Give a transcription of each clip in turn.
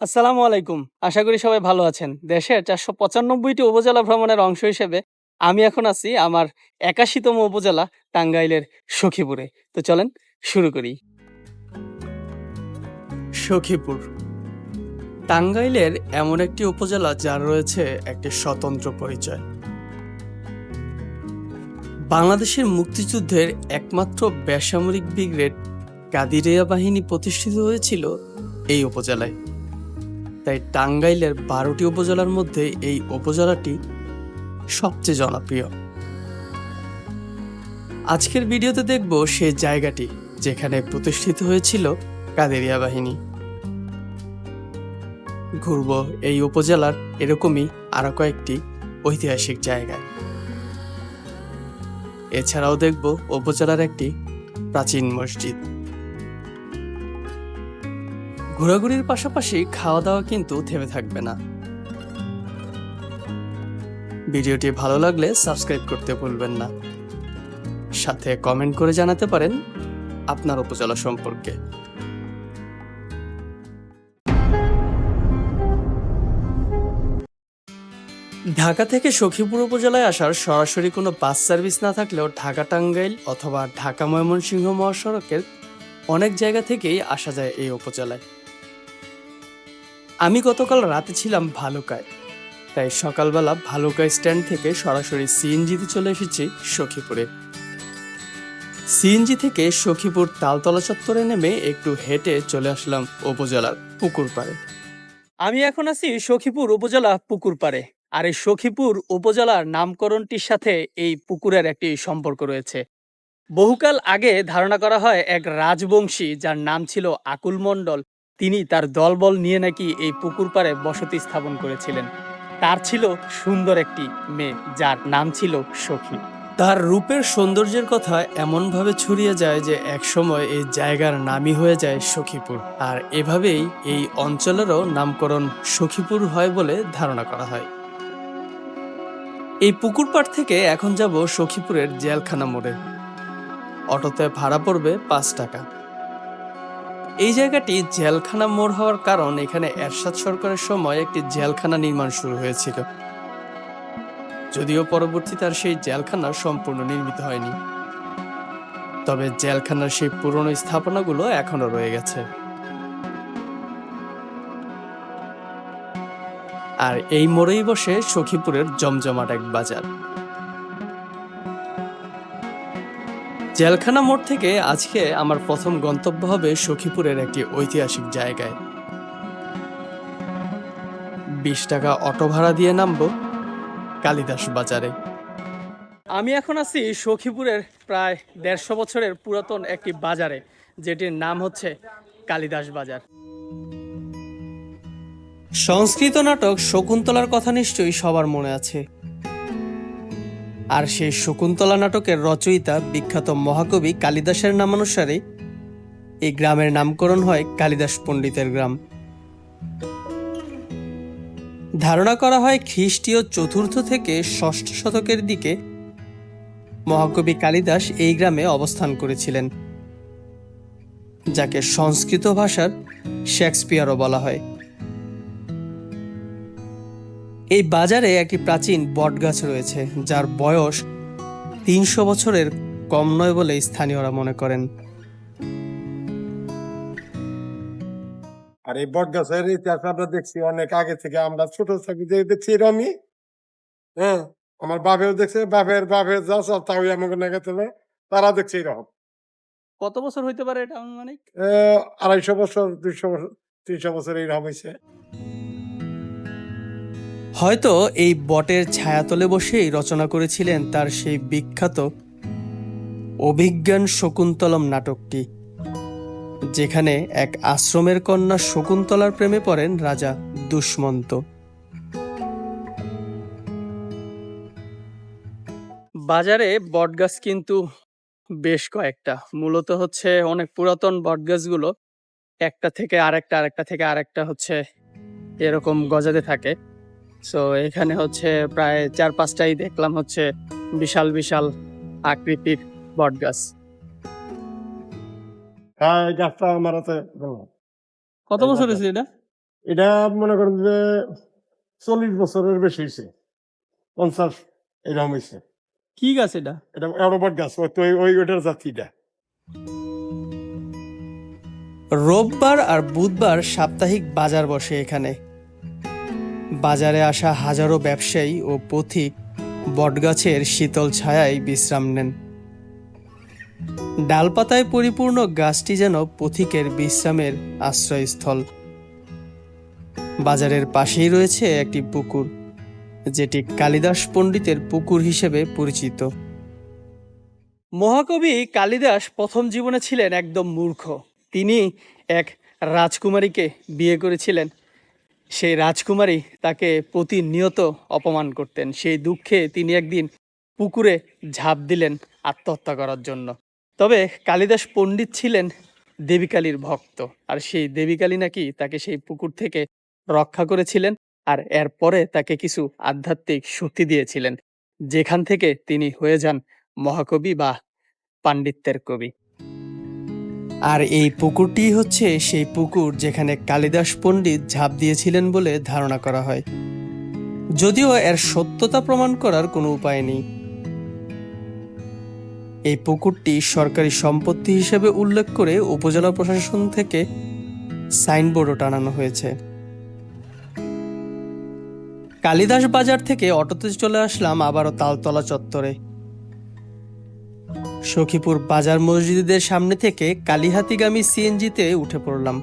আসসালামু আলাইকুম। আশা করি সবাই ভালো আছেন। দেশের ৪৯৫টি উপজেলা ভ্রমণের অংশ হিসেবে আমি এখন আছি আমার ৮১তম উপজেলা টাঙ্গাইলের সখীপুরে। তো চলেন শুরু করি। সখীপুর টাঙ্গাইলের এমন একটি উপজেলা যার রয়েছে একটি স্বতন্ত্র পরিচয়। বাংলাদেশের মুক্তিযুদ্ধের একমাত্র বেসামরিক ব্রিগেড কাদিরিয়া বাহিনী প্রতিষ্ঠিত হয়েছিল এই উপজেলায়। তাই টাঙ্গাইলের ১২টি উপজেলার মধ্যে এই উপজেলাটি সবচেয়ে জনপ্রিয়। আজকের ভিডিওতে দেখব সেই জায়গাটি যেখানে প্রতিষ্ঠিত হয়েছিল কাদেরিয়া বাহিনী। ঘুরব এই উপজেলার এরকমই আরো কয়েকটি ঐতিহাসিক জায়গায়। এছাড়াও দেখব উপজেলার একটি প্রাচীন মসজিদ। ঘোরাঘুরির পাশাপাশি খাওয়া দাওয়া কিন্তু থেমে থাকবে না। ভিডিওটি ভালো লাগলে সাবস্ক্রাইব করতে ভুলবেন না, সাথে কমেন্ট করে জানাতে পারেন আপনার উপজেলা সম্পর্কে। ঢাকা থেকে সখীপুর উপজেলায় আসার সরাসরি কোনো বাস সার্ভিস না থাকলেও ঢাকা টাঙ্গাইল অথবা ঢাকা ময়মনসিংহ মহাসড়কের অনেক জায়গা থেকেই আসা যায় এই উপজেলায়। আমি গতকাল রাতে ছিলাম ভালুকায়, তাই সকালবেলা ভালুকায় স্ট্যান্ড থেকে সরাসরি সিএনজিতে চলে এসেছি সখীপুরে। সিএনজি থেকে সখীপুর তালতলা চত্বরে নেমে একটু হেঁটে চলে আসলাম উপজেলার পুকুর পাড়ে। আমি এখন আছি সখীপুর উপজেলা পুকুর পাড়ে। আর এই সখীপুর উপজেলার নামকরণটির সাথে এই পুকুরের একটি সম্পর্ক রয়েছে। বহুকাল আগে ধারণা করা হয় এক রাজবংশী যার নাম ছিল আকুল মণ্ডল, তিনি তার দলবল নিয়ে নাকি এই পুকুর পাড়ে বসতি স্থাপন করেছিলেন। তার ছিল সুন্দর একটি মেয়ে যার নাম ছিল সখী। তার রূপের সৌন্দর্যের কথা এমনভাবে ছড়িয়ে যায় যে একসময় এই জায়গার নামই হয়ে যায় সখীপুর। আর এভাবেই এই অঞ্চলেরও নামকরণ সখীপুর হয় বলে ধারণা করা হয়। এই পুকুর পাড় থেকে এখন যাব সখীপুরের জেলখানা মোড়ে। অটোতে ভাড়া পড়বে ৫ টাকা। এই জায়গাটি জেলখানা মোড় হওয়ার কারণ এখানে এরশাদ সরকারের সময় একটি জেলখানা নির্মাণ শুরু হয়েছিল, যদিও পরবর্তীতে আর সেই জেলখানা সম্পূর্ণ নির্মিত হয়নি। তবে জেলখানার সেই পুরনো স্থাপনাগুলো এখনো রয়ে গেছে। আর এই মোড়েই বসে সখীপুরের জমজমাট এক বাজার। জেলখানা মোড় থেকে আজকে আমার প্রথম গন্তব্য হবে সখীপুরের একটি ঐতিহাসিক জায়গায়। ২০ টাকা অটো ভাড়া দিয়ে নামবো কালিদাস বাজারে। আমি এখন আছি সখীপুরের প্রায় ১৫০ বছরের পুরাতন একটি বাজারে, যেটির নাম হচ্ছে কালিদাস বাজার। সংস্কৃত নাটক শকুন্তলার কথা নিশ্চয়ই সবার মনে আছে। আর সেই শকুন্তলা নাটকের রচয়িতা বিখ্যাত মহাকবি কালিদাসের নামানুসারে এই গ্রামের নামকরণ হয় কালিদাস পণ্ডিতের গ্রাম। ধারণা করা হয় খ্রিস্টীয় ৪র্থ থেকে ৬ষ্ঠ শতকের দিকে মহাকবি কালিদাস এই গ্রামে অবস্থান করেছিলেন, যাকে সংস্কৃত ভাষার শেক্সপিয়ারও বলা হয়। এই বাজারে একটি প্রাচীন বটগাছ রয়েছে যার বয়স ৩০০ বছরের কম নয় বলে স্থানীয়রা মনে করেন। আর এই বট গাছের ইতিহাস আমরা দেখছি অনেক আগে থেকে, আমরা ছোট থাকি যে দেখছি এরমই। হ্যাঁ, আমার বাপেও দেখছে, বাপের যা সব তাও আমাকে নেগাতে তারা দেখছে এরকম। কত বছর হইতে পারে এটা আনুমানিক? ২৫০ বছর, ২০০ বছর, ৩০০ বছর এইরকম হয়েছে। হয়তো এই বটের ছায়াতলে বসেই রচনা করেছিলেন তার সেই বিখ্যাত অভিজ্ঞান শকুন্তলম নাটকটি, যেখানে এক আশ্রমের কন্যা শকুন্তলার প্রেমে পড়েন রাজা দুষ্মন্ত। বাজারে বটগাছ কিন্তু বেশ কয়েকটা, মূলত হচ্ছে অনেক পুরাতন বটগাছগুলো একটা থেকে আরেকটা, আরেকটা থেকে আরেকটা হচ্ছে এরকম গজাতে থাকে। সো এখানে হচ্ছে প্রায় ৪-৫টাই দেখলাম হচ্ছে বিশাল বিশাল আকৃতির বটগাছ। হ্যাঁ, এই গাছটা আমার হাতে কত বছর হয়েছে এটা? এটা মনে করেন যে 40 বছরের বেশি হয়েছে, 50 এরকম হয়েছে। কি গাছ এটা? এটা অ্যারোবাট গাছ, ওইটার জাতিটা। রোববার আর বুধবার সাপ্তাহিক বাজার বসে এখানে। বাজারে আসা হাজারো ব্যবসায়ী ও পথিক বটগাছের শীতল ছায়ায় বিশ্রাম নেন। ডালপাতায় পরিপূর্ণ গাছটি যেন পথিকের বিশ্রামের আশ্রয়স্থল। বাজারের পাশেই রয়েছে একটি পুকুর, যেটি কালিদাস পণ্ডিতের পুকুর হিসেবে পরিচিত। মহাকবি কালিদাস প্রথম জীবনে ছিলেন একদম মূর্খ। তিনি এক রাজকুমারীকে বিয়ে করেছিলেন। সেই রাজকুমারী তাকে প্রতিনিয়ত অপমান করতেন। সেই দুঃখে তিনি একদিন পুকুরে ঝাঁপ দিলেন আত্মহত্যা করার জন্য। তবে কালিদাস পণ্ডিত ছিলেন দেবীকালীর ভক্ত, আর সেই দেবীকালী নাকি তাকে সেই পুকুর থেকে রক্ষা করেছিলেন, আর এরপরে তাকে কিছু আধ্যাত্মিক শক্তি দিয়েছিলেন, যেখান থেকে তিনি হয়ে যান মহাকবি বা পাণ্ডিত্যের কবি। আর এই পুকুরটি হচ্ছে সেই পুকুর যেখানে কালিদাস পণ্ডিত ঝাঁপ দিয়েছিলেন বলে ধারণা করা হয়, যদিও এর সত্যতা প্রমাণ করার কোনো উপায় নেই। এই পুকুরটি সরকারি সম্পত্তি হিসেবে উল্লেখ করে উপজেলা প্রশাসন থেকে সাইনবোর্ডও টানানো হয়েছে। কালিদাস বাজার থেকে অটোতে চলে আসলাম আবারও তালতলা চত্বরে। সখীপুর বাজার মসজিদের সামনে থেকে কালিহাতিগামী সিএনজিতে উঠে পড়লাম।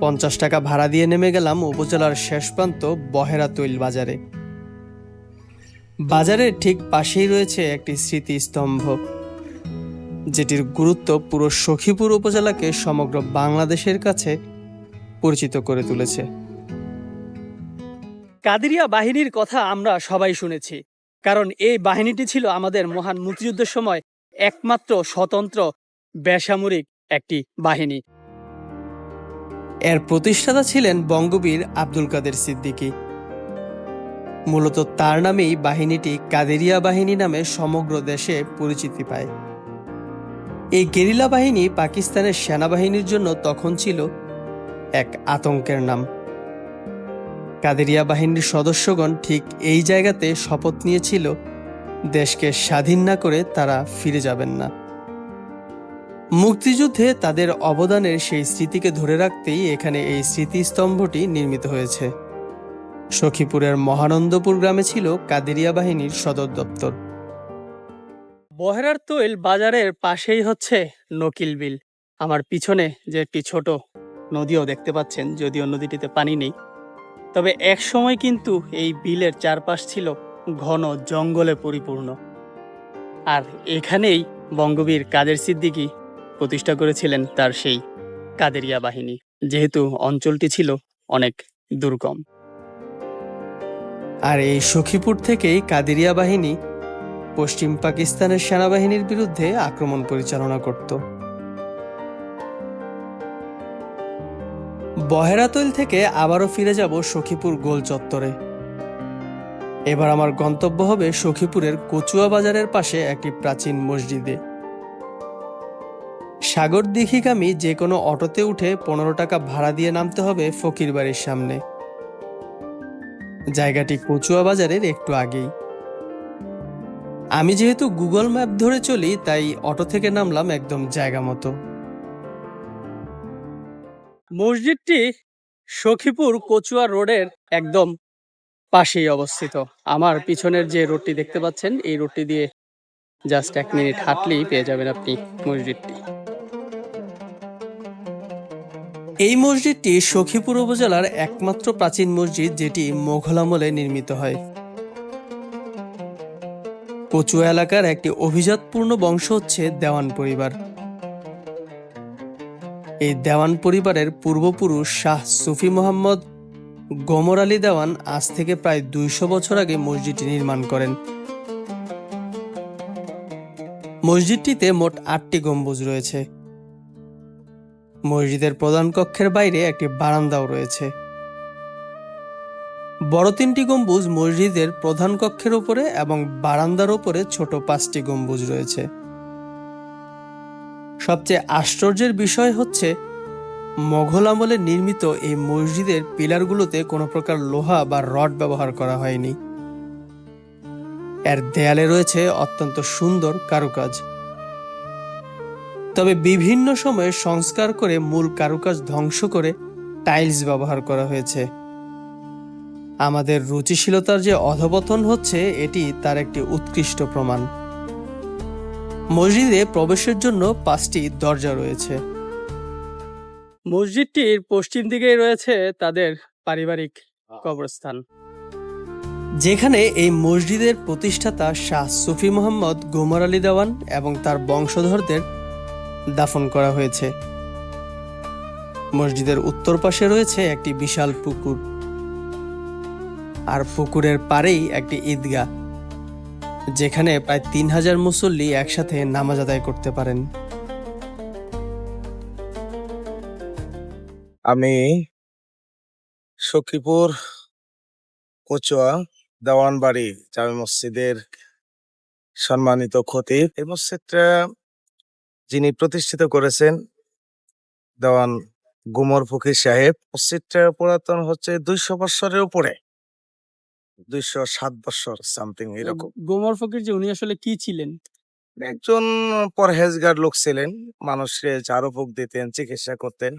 50 টাকা ভাড়া দিয়ে নেমে গেলাম উপজেলার শেষ প্রান্ত বহেরাতৈল বাজারে। বাজারের ঠিক পাশেই রয়েছে একটি স্মৃতিস্তম্ভ, যেটির গুরুত্ব পুরো সখীপুর উপজেলাকে সমগ্র বাংলাদেশের কাছে পরিচিত করে তুলেছে। কাদেরিয়া বাহিনীর কথা আমরা সবাই শুনেছি, কারণ এই বাহিনীটি ছিল আমাদের মহান মুক্তিযুদ্ধের সময় একমাত্র স্বতন্ত্র বেসামরিক একটি বাহিনী। এর প্রতিষ্ঠাতা ছিলেন বঙ্গবীর আব্দুল কাদের সিদ্দিকী। মূলত তার নামেই বাহিনীটি কাদেরিয়া বাহিনী নামে সমগ্র দেশে পরিচিতি পায়। এই গেরিলা বাহিনী পাকিস্তানের সেনাবাহিনীর জন্য তখন ছিল এক আতঙ্কের নাম। কাদেরিয়া বাহিনীর সদস্যগণ ঠিক এই জায়গাতে শপথ নিয়েছিল দেশকে স্বাধীন না করে তারা ফিরে যাবেন না। মুক্তিযুদ্ধে তাদের অবদানের সেই স্মৃতিকে ধরে রাখতেই এখানে এই স্মৃতিস্তম্ভটি নির্মিত হয়েছে। সখীপুরের মহানন্দপুর গ্রামে ছিল কাদেরিয়া বাহিনীর সদর দপ্তর। বহেরার তৈল বাজারের পাশেই হচ্ছে নকিল বিল। আমার পিছনে যে একটি ছোট নদীও দেখতে পাচ্ছেন, যদিও নদীটিতে পানি নেই, তবে এক সময় কিন্তু এই বিলের চারপাশ ছিল ঘন জঙ্গলে পরিপূর্ণ। আর এখানেই বঙ্গবীর কাদের সিদ্দিকী প্রতিষ্ঠা করেছিলেন তার সেই কাদেরিয়া বাহিনী, যেহেতু অঞ্চলটি ছিল অনেক দুর্গম। আর এই সখীপুর থেকেই কাদেরিয়া বাহিনী পশ্চিম পাকিস্তানের সেনাবাহিনীর বিরুদ্ধে আক্রমণ পরিচালনা করত। বহেরাতৈল থেকে আবারও ফিরে যাব সখীপুর গোল চত্বরে। এবার আমার গন্তব্য হবে সখীপুরের কচুয়া বাজারের পাশে একটি প্রাচীন মসজিদে। সাগর দিঘিগামী যে কোনো অটোতে উঠে 15 টাকা ভাড়া দিয়ে নামতে হবে ফকির বাড়ির সামনে। জায়গাটি কচুয়া বাজারের একটু আগেই। আমি যেহেতু গুগল ম্যাপ ধরে চলি, তাই অটো থেকে নামলাম একদম জায়গা মতো। মসজিদটি সখীপুর কচুয়া রোডের একদম পাশেই অবস্থিত। আমার পিছনের যে রোডটি দেখতে পাচ্ছেন, এই রোডটি দিয়ে জাস্ট 1 মিনিট হাঁটলেই পেয়ে যাবেন আপনি মসজিদটি। এই মসজিদটি সখীপুর উপজেলার একমাত্র প্রাচীন মসজিদ, যেটি মোঘল আমলে নির্মিত হয়। কচুয়া এলাকার একটি অভিজাতপূর্ণ বংশ হচ্ছে দেওয়ান পরিবার। এই দেওয়ান পরিবারের পূর্বপুরুষ শাহ সুফি মোহাম্মদ গোমর আলী দেওয়ান আজ থেকে প্রায় 200 বছর আগে মসজিদটি নির্মাণ করেন। মসজিদটিতে মোট 8টি গম্বুজ রয়েছে। মসজিদের প্রধান কক্ষের বাইরে একটি বারান্দাও রয়েছে। বড় 3টি গম্বুজ মসজিদের প্রধান কক্ষের উপরে এবং বারান্দার উপরে ছোট 5টি গম্বুজ রয়েছে। সবচেয়ে আশ্চর্যের বিষয় হচ্ছে মোঘল আমলে নির্মিত এই মসজিদের পিলারগুলোতে কোনো প্রকার লোহা বা রড ব্যবহার করা হয়নি। এর দেয়ালে রয়েছে অত্যন্ত সুন্দর কারুকাজ। তবে বিভিন্ন সময়ে সংস্কার করে মূল কারুকাজ ধ্বংস করে টাইলস ব্যবহার করা হয়েছে। আমাদের রুচিশীলতার যে অধপতন হচ্ছে এটি তার একটি উৎকৃষ্ট প্রমাণ। মসজিদে প্রবেশের জন্য 5টি দরজা রয়েছে। মসজিদটির পশ্চিম দিকেই রয়েছে তাদের পারিবারিক কবরস্থান, যেখানে এই মসজিদের প্রতিষ্ঠাতা শাহ সুফি মোহাম্মদ গোমর আলী দেওয়ান এবং তার বংশধরদের দাফন করা হয়েছে। মসজিদের উত্তর পাশে রয়েছে একটি বিশাল পুকুর, আর পুকুরের পাড়েই একটি ঈদগাহ, যেখানে প্রায় 3000 মুসল্লি একসাথে নামাজ আদায় করতে পারেন। আমি সখীপুর কচুয়া দেওয়ানবাড়ি জামে মসজিদের সম্মানিত খতিব। এই মসজিদটা যিনি প্রতিষ্ঠিত করেছেন দেওয়ান গুমর ফকির সাহেব। মসজিদটা পুরাতন হচ্ছে 200 বছরের উপরে, 207 বছর সামথিং এরকম। গোমর ফকির যে উনি আসলে কি ছিলেন? একজন পরহেজগার লোক ছিলেন, মানুষকে ঝাড়ফুঁক দিতেন, চিকিৎসা করতেন।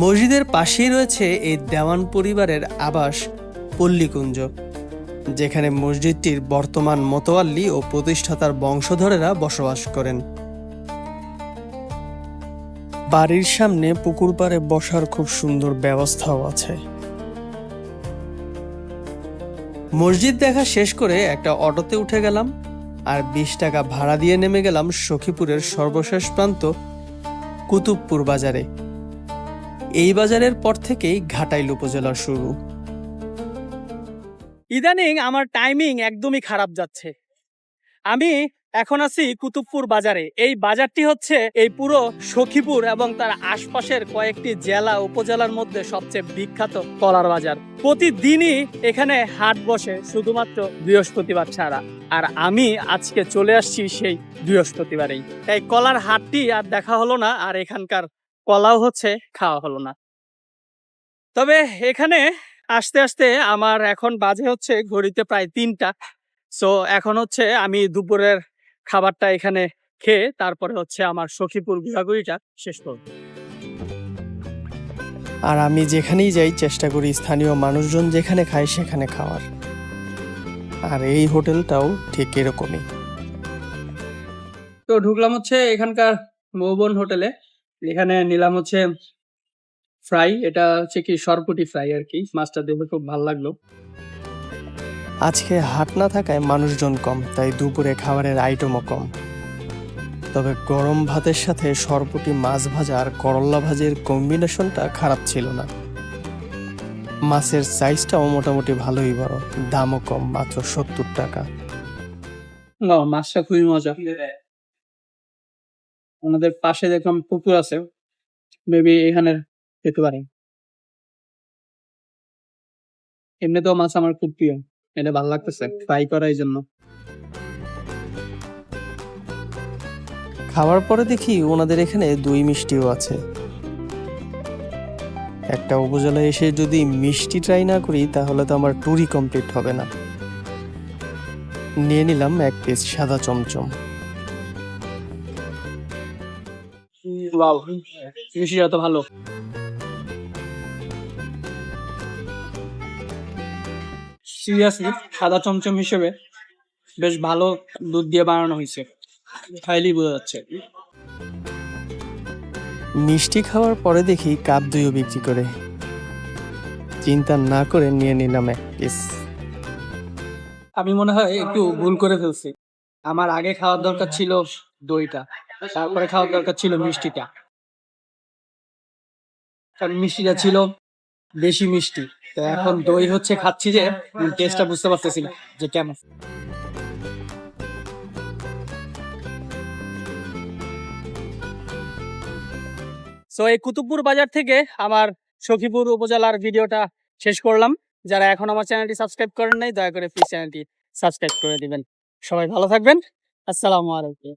মসজিদের পাশেই রয়েছে এই দেওয়ান পরিবারের আবাস পল্লীকুঞ্জ, যেখানে মসজিদটির বর্তমান মোতোয়াল্লি ও প্রতিষ্ঠাতার বংশধরেরা বসবাস করেন। বাড়ির সামনে পুকুর পাড়ে বসার খুব সুন্দর ব্যবস্থাও আছে। মসজিদ দেখা শেষ করে একটা অটোতে উঠে গেলাম, আর 20 টাকা ভাড়া দিয়ে নেমে গেলাম সখীপুরের সর্বশেষ প্রান্ত কুতুবপুর বাজারে। এই বাজারের পর থেকেই ঘাটাইল উপজেলার শুরু। ইদানিং আমার টাইমিং একদমই খারাপ যাচ্ছে। আমি এখন আছি কুতুবপুর বাজারে। এই বাজারটি হচ্ছে এই পুরো সখীপুর এবং তার আশপাশের কয়েকটি জেলা উপজেলার মধ্যে সবচেয়ে বিখ্যাত কলার বাজার। প্রতিদিনই এখানে হাট বসে, শুধুমাত্র বৃহস্পতিবার ছাড়া। আর আমি আজকে চলে আসছি সেই বৃহস্পতিবারেই। তাই কলার হাটটি আর দেখা হলো না, আর এখানকার কলাও হচ্ছে খাওয়া হলো না। তবে এখানে আসতে আসতে আমার এখন বাজে হচ্ছে ঘড়িতে প্রায় 3টা। সো এখন হচ্ছে আমি দুপুরের খাবারটা এখানে খেয়ে তারপরে হচ্ছে আমার সখীপুর ঘোরাঘুরিটা শেষ করব। আর আমি যেখানেই যাই চেষ্টা করি স্থানীয় মানুষজন যেখানে খায় সেখানে খাওয়ার। আর এই হোটেলটাও ঠিক এরকমই। তো ঢুকলাম হচ্ছে এখানকার মৌবন হোটেলে। এখানে নিলাম হচ্ছে ফ্রাই, এটা হচ্ছে কি সরপুটি ফ্রাই আর কি। মাছটা দেখে খুব ভালো লাগলো। আজকে হাট না থাকায় মানুষজন কম, তাই দুপুরে খাবারের আইটেমও কম। তবে গরম ভাতের সাথে সরপুটি মাছ ভাজা আর করল্লা ভাজির কম্বিনেশনটা খারাপ ছিল না। মাছের সাইজটাও মোটামুটি ভালোই বড়, দামও কম, মাত্র 70 টাকা। মাছটা খুবই মজা। আমাদের পাশে দেখলাম পুকুর আছে, মেবি এখানে খেতে পারি। এমনিতেও মাছ আমার খুব প্রিয়, এটা ভালো লাগতেছে ফ্রাই করা এই জন্য। খাওয়ার পরে দেখি ওনাদের এখানে দই মিষ্টিও আছে। একটা উপজেলায় এসে যদি মিষ্টি ট্রাই না করি তাহলে তো আমার ট্যুরই কমপ্লিট হবে না। নিয়ে নিলাম 1 পিস সাদা চমচম। ওয়াও, মিষ্টিটা তো ভালো। সিরিয়াসলি সাদা চমচম হিসেবে বেশ ভালো দুধ দিয়ে বানানো হয়েছে, খাইলেই বোঝা যাচ্ছে। মিষ্টি খাওয়ার পরে দেখি কাপ দইও বিক্রি করে, চিন্তা না করে নিয়ে নিলাম 1 পিস। আমি মনে হয় একটু ভুল করে ফেলছি। আমার আগে খাওয়ার দরকার ছিল দইটা, তারপরে খাওয়ার দরকার ছিল মিষ্টিটা। কারণ মিষ্টিটা ছিল বেশি মিষ্টি, তো এখন দই হচ্ছে খাচ্ছি যে টেস্টটা বুঝতে পারতেছি না যে কেমন। সো এই কুতুবপুর বাজার থেকে আমার সখীপুর উপজেলার ভিডিওটা শেষ করলাম। যারা এখন আমার চ্যানেলটি সাবস্ক্রাইব করেন নাই, দয়া করে প্লিজ চ্যানেলটি সাবস্ক্রাইব করে দিবেন। সবাই ভালো থাকবেন। আসসালামু আলাইকুম।